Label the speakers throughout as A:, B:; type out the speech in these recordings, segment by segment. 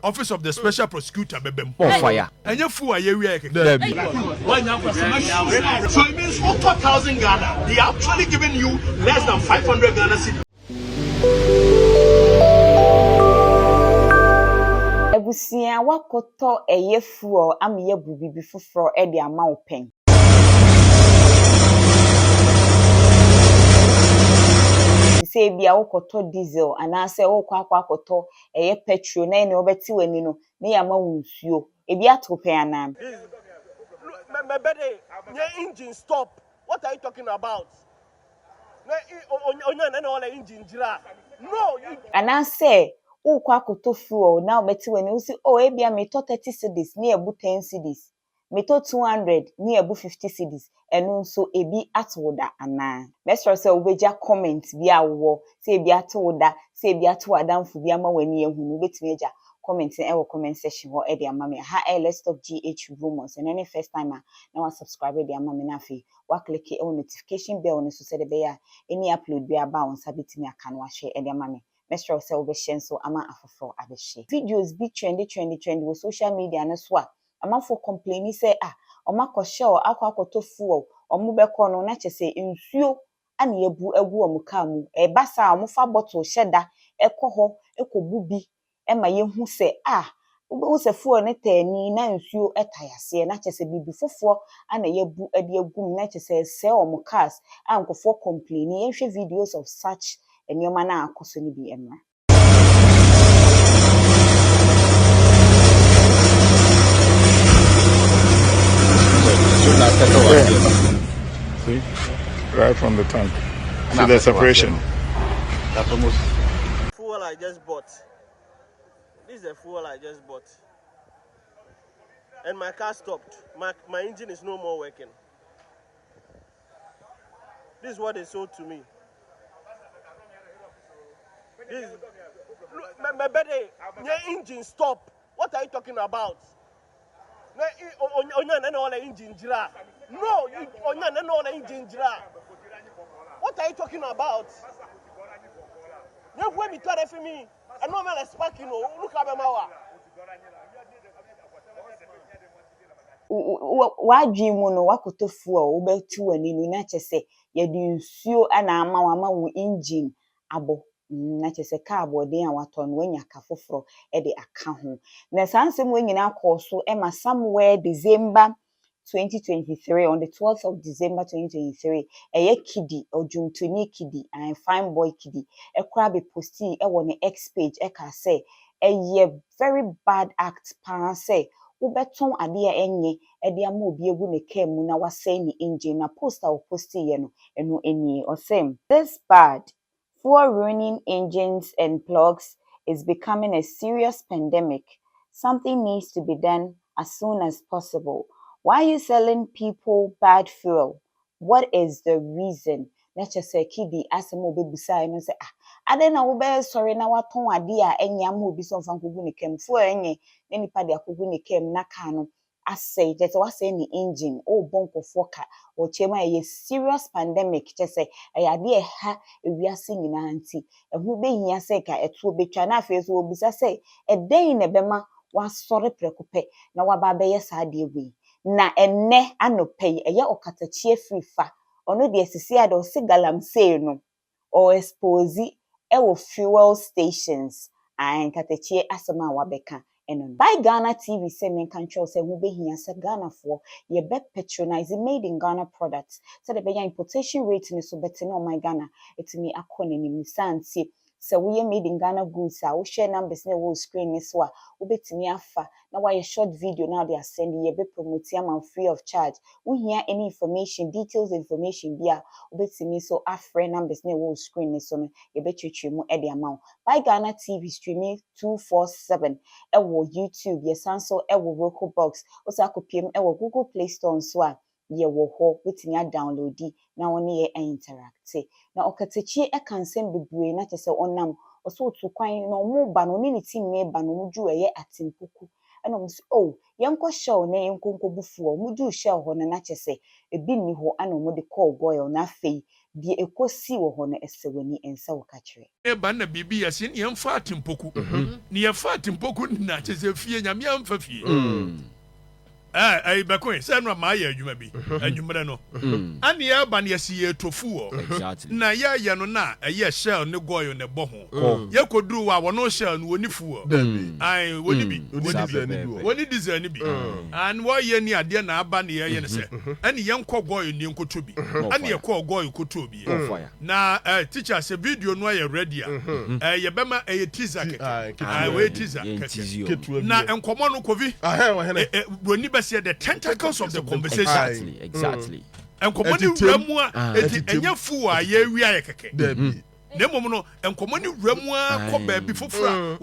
A: Office of the Special Prosecutor bebem.
B: Fire.
A: And you fool you
C: So it means for 4,000 Ghana, they are actually giving you less than 500 Ghana cedis.
D: Ebusia wakoto eye fuel amiye bubibi fufro e de ama open. Say bia wakoto diesel anase wokwa akoto eye petrol na ene obeti wani no na ya ma wunsuo ebi atopen anam.
C: My bede, your engine stop. What are you talking about? No,
D: Anase wokwa akoto fuel na obeti wani usi ebia me to 30 cedis na ebu 10 cedis. Me to 200 na ebu 50 cedis. Enu nso ebi atoda ana. Mesro se obeja comment bia wo se ebi atoda se ebi atoda mfu bia ma wani ehunu betimi eja comment in our comment section or e de amame ha let's talk GH rumors and any first timer na wa subscribe de amame na fi wa click on notification bell on so se de be ya any upload be aba on sabitimi aka no wa share e de amame mesro se obehye so ama afofo abehye videos be trendy with social media na so a amafo complain say omako show akwakoto fuel omu beko no na chese nsuo ana yebu egu omuka mu e basa omufa bottle sheda ekoho ekobubi ema yehu se wo se fuel ne tani na nsuo etayase na chese bibi fofo ana yebu ade agum na chese se omukas ankofo complain yenhwe videos of such enyoma na akoso ni bi emra.
E: See, right from the tank. See the separation.
B: That's almost
C: fuel I just bought. This is the fuel I just bought. And my car stopped. My engine is no more working. This is what they sold to me. This, my bede, your engine stop. What are you talking about? No, what are you talking about? You when me try for me. I know man spark you know. Look at my
D: Wadwimu no wakoto fuel obetu wani no na chese ye di nsuo ana ama wo engine abo na chese car boarding a wato no wanya ka foforo e de aka ho na sansem wanyina akoso e ma somewhere December 2023 on the 12th of December 2023 eye kidi ojumtoni kidi and fine boy kidi e kra be posti e wo ne X page e ka say eye very bad act pa say ubeton ade enye ede ama obi egu ne car mu na wasay ni engine na poster o posti ye no eno eni o same this bad fuel ruining engines and plugs is becoming a serious pandemic. Something needs to be done as soon as possible. Why are you selling people bad fuel? What is the reason? Let's just say kidi asemo bebusa no say ade na wo be sorry na waton ade a enya ma obi so mfa kogu ne kem fuel enye na nipa de akogu ne kem na ka no asay just was say ni engine bonko foka o chema ye serious pandemic just say ade ha ewiase nyina nti ehu be hia say ka eto betwa na afi so obisa say den ne bema wasore prekope na waba be ye sa ade wi na enne anopai eye Okatayie Afrifa ono de asisi ade o galamsey no o Exp0ses wo fuel stations and Okatayie asema wabeka enon by Ghana TV say men control say who be here say Ghana for ye be patronize made in Ghana products so the be importation rate ni so better no my Ghana etimi akone ni misanti so we made in Ghana goods a we share numbers na wo screen ni so a we betimi afa na why short video now they are sending ye be promote am free of charge we hear any information details information bia we betimi so afre numbers na wo screen ni so no ye be twetwe mu e de amount by Ghana TV streaming 247 ewo YouTube yesanso ewo Roku box osakopiem ewo Google Play Store so a ye wo ho wetimi download na woni ye interact na Okatayie ekansem bebre na tese onam oso otu kwan na omo ba no ni team me ba no muju eye atimpuku ena mo yenko show na yenko nkobufu o muju show ho na tese ebi ni ho ana mo de call Goil na fei die ekosi wo ho no esewani ensa wo ka kire
A: e ba na bibi ya sin yem fa atimpoku ni ye fa atimpoku na chese fie nyame amfa fie ai ba ko se no ma ya adwuma bi adwumre no ani ya ba na ye si ye tofu na ya ya no na ye shell ne goil ne bo ho ye koduru wa wono shell no woni fu ai woni bi woni design bi an wo ye ni ade na aba na ye ne se ani ye nko goil ni nkoto bi ani ye ko goil koto bi na teacher se video no ye ready ye bema ye teaser keke we teaser keke na enkomo no kovi woni the tentacles of the conversation.
F: Exactly.
A: And common remua enya fu a ye wi aye keke. Ne mom no enkomoni remua ko ba bi fofura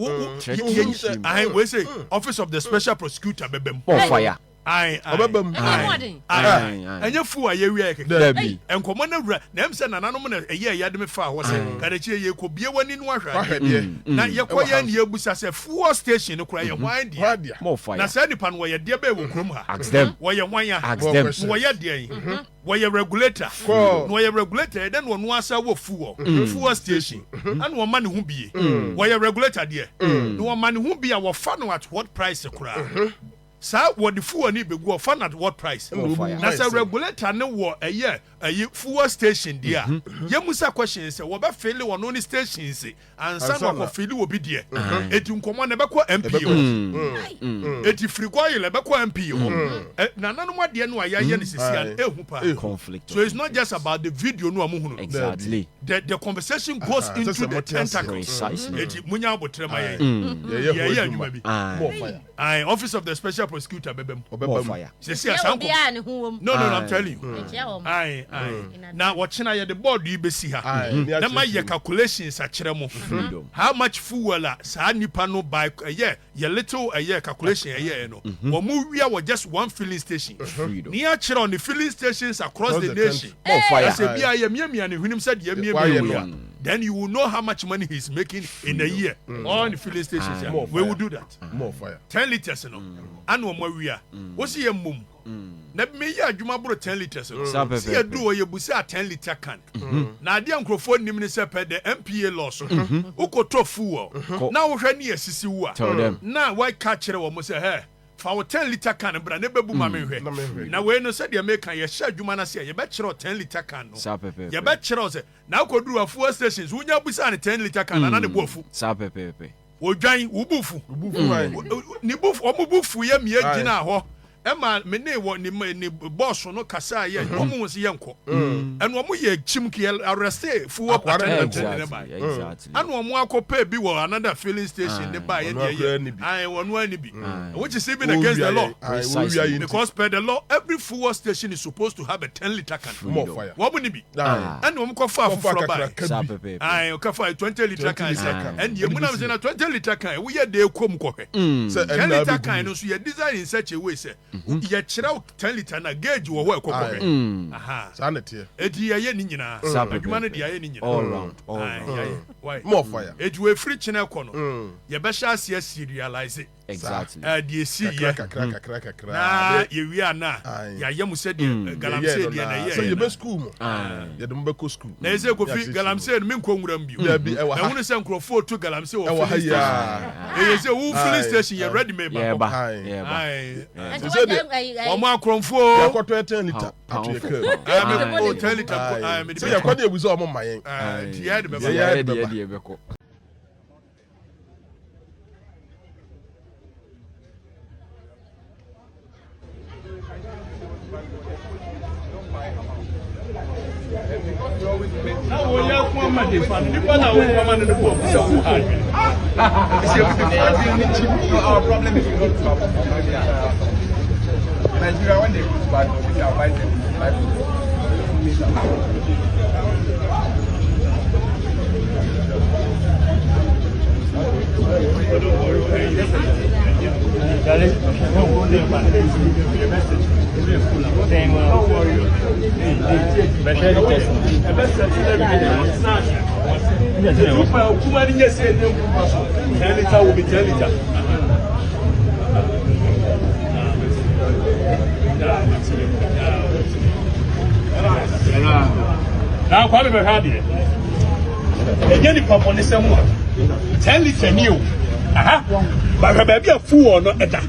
A: I we say office of the special prosecutor bebem.
F: Fire.
A: Obebam anya fu a ye wi aye keke. Enkomo na wura na em se nananom na eye ya de me fa ho se kada che ye ko bie wani no ahwa na ye ko ye ne ebusa se fuel station no kura ye hwan dia na se nipa no ye de ba e wo krom ha wo ye hwan ya wo ye de wo ye regulator no ye regulator then wo no asa wo fuel station and wo ma ne hu bie wo ye regulator de no wo ma ne hu bie wo fa no at what price kura sa what the fuel ni be go fan at what price na say regulator ne wo aye fuel station dia ye musa question say wo be fail one only station say and some ko fail wo bi dia eti nkomo ne be ko MP eti free Goil be ko MP na nanu mo de no aye ne sisia ehu pa
F: conflict.
A: So it's not just about the video no amuhunu
F: Exactly.
A: The conversation goes into the tentacles eti munya abotre ma ye adwuma bi I office of the special prosecutor bebem
F: Fire.
A: No, I'm telling you. Aye. Now watching ya the board you be see ha. Na my calculations a kyeremo. How much fuel sa nipa no buy ye little calculation no. Wo mu wia was just one filling station. Near kyerɛ on the filling stations across the nation.
F: Fire.
A: Say bia ye miamia ne hwenim said ye miamia. Then you will know how much money he's making in a year on the filling stations. We will do that.
G: More fire.
A: 10 liters no. And one more we are. What's your mum? Na me ya adwuma bro 10 liters. See you do ye busa 10 liter can. Na ade ankrofo nim ne se pe the MPA law so. Ukoto fuel. Na wo hwe ne asisi wo a. Na why catch re wo mo say hey fa 10 liter can bra ne bebu ma me hwe. Na we no se de make can ye sha adwuma na se ye be kire 10 liter can no. Ye be kire se na ukoduru a fuel stations wunya busa ne 10 liter can na ne bofu.
F: Sa pepepe.
A: Odwan wubufu ni bufu omubufu ye mie gina ho ema me ne wo ni boss no kasa ye omu se ye nko eno omu ye chim ke arrest fu attendant ne ba anu omu akopa bi wo another filling station ne ba ye ai wonu ani bi which is even against the law because per the law every fuel station is supposed to have a 10 liter can
G: More fire.
A: wo ni bi anu omu ko fa for ba ai o ka fa 20 liter can and ye munam se na 20 liter can we ye de kom ko hwe 10 liter can no so ye design in such a way say ye kyerɛ 10 liter na gauge wo ho ekokɔ aha
G: sanity
A: edi ye ni nyina adwuma no de ye ni nyina
F: All round.
A: why
G: more fire
A: edi we free kyene kɔ no ye be sha ase serialize
F: Exactly.
A: The see
G: kakra
A: na ye wi ana ya ye mu se de galamse de na ye
G: so ye be school mo ye de mo be ko school
A: na ye se ko fi galamse no me nko nwuram bi na wonu se nkrofo to galamse wo filling station ye se wo filling station ye ready me ba ai omo akronfo
G: yakoto 10 liter atu ye ka
A: me 10 liter me
G: so yakoto e buzo omo mayen
A: tie de be ba
F: ye be ko
B: Our problem is not to Nigeria when they lose bad, we can buy them.
A: Now kwame be ha de enye ni papa ne semu 10 litre new aha ba ba bia fuel no eda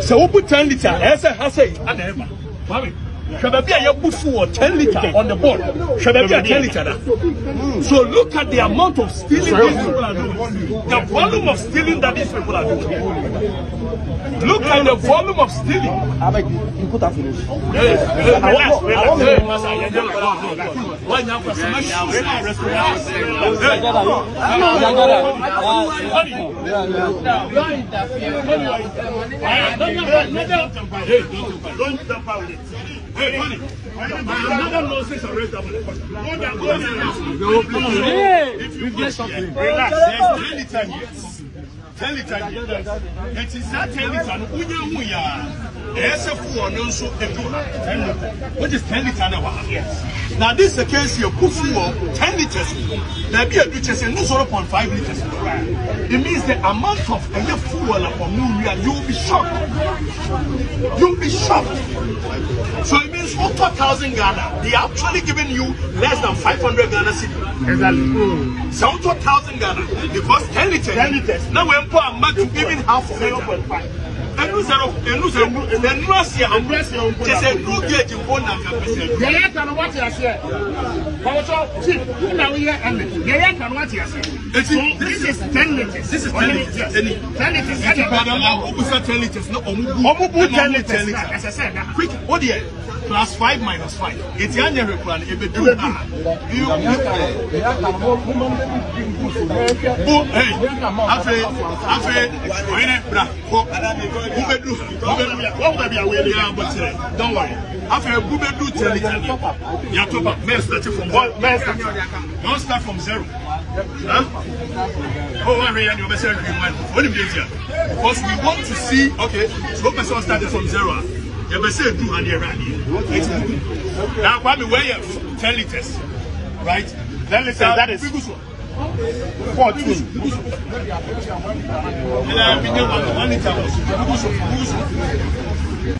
A: so we put 10 litre ese ha say ana eba kwame Shababia you fuel 10 litre on the board. Shababia 10 litre. So look at the amount of stealing these people are doing. The volume of stealing that these people are doing. Look at the volume of stealing. Hey, honey, another nonsense arrest that one. If you get something, relax. There's 10 litre here. 10 litre here. It is that 10 litre. What is 10 litre now? Now this is the case here. Put fuel 10 litres. Now be a liters and 0.5 litres. It means the amount of fuel you will be shocked. You'll be shocked. So it means for 4,000 Ghana, they are actually giving you less than 500 Ghana cedi. Exactly. So 4,000 Ghana because 10 liters. 10 liters. Now we're giving half of 0.5. And lose then Russia and Russia just a good gauge in 1 percent. The air can watch us here. Also, cheap. Now we are and the air can watch us. This is 10 liters. This is 10 liters. 10 liters. 10 liters. No, 10 liters. As I said, quick, what do you? Plus 5 minus 5. It's the other plan. If you do that, don't worry. After a boomer do tell it, you talk about men starting from don't start from zero. Huh? Oh, I really know better than what do you mean? Because we want to see, okay, so person started from zero. You better say 200 rand. Now, Kwame, where you 10 liters, right? 10 liters, that is 14.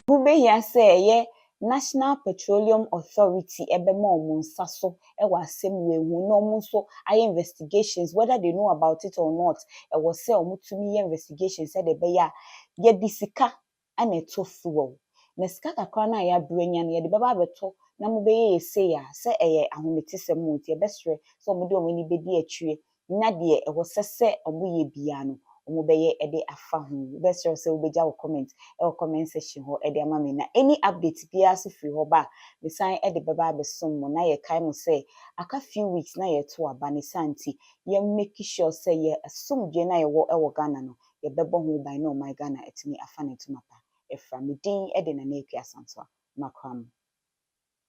D: Bube say National Petroleum Authority ebema omo nsa so e wa asem we hu no omo so aye investigations whether they know about it or not e was say omo tumi ye investigations say de be ya ye disika ana eto fuel na sika kakra na ya brenya na ye de baba beto na mo be ye say ya say eye ahometisem nti e besre so omo de omo ni bedi atwie na de e wo sese omo ye bia no omo be ye e de afa ho besre say obeja wo comment section ho e de ama me na any update bia so free ho ba me san e de baba besom mo na ye kai mo say aka few weeks na ye to aba ne santi ye make sure say ye asomdwe na ye wo e wo Ghana no ye bebo ho by no my Ghana etimi afa ne to mapa efra me din e de na na akua santo makram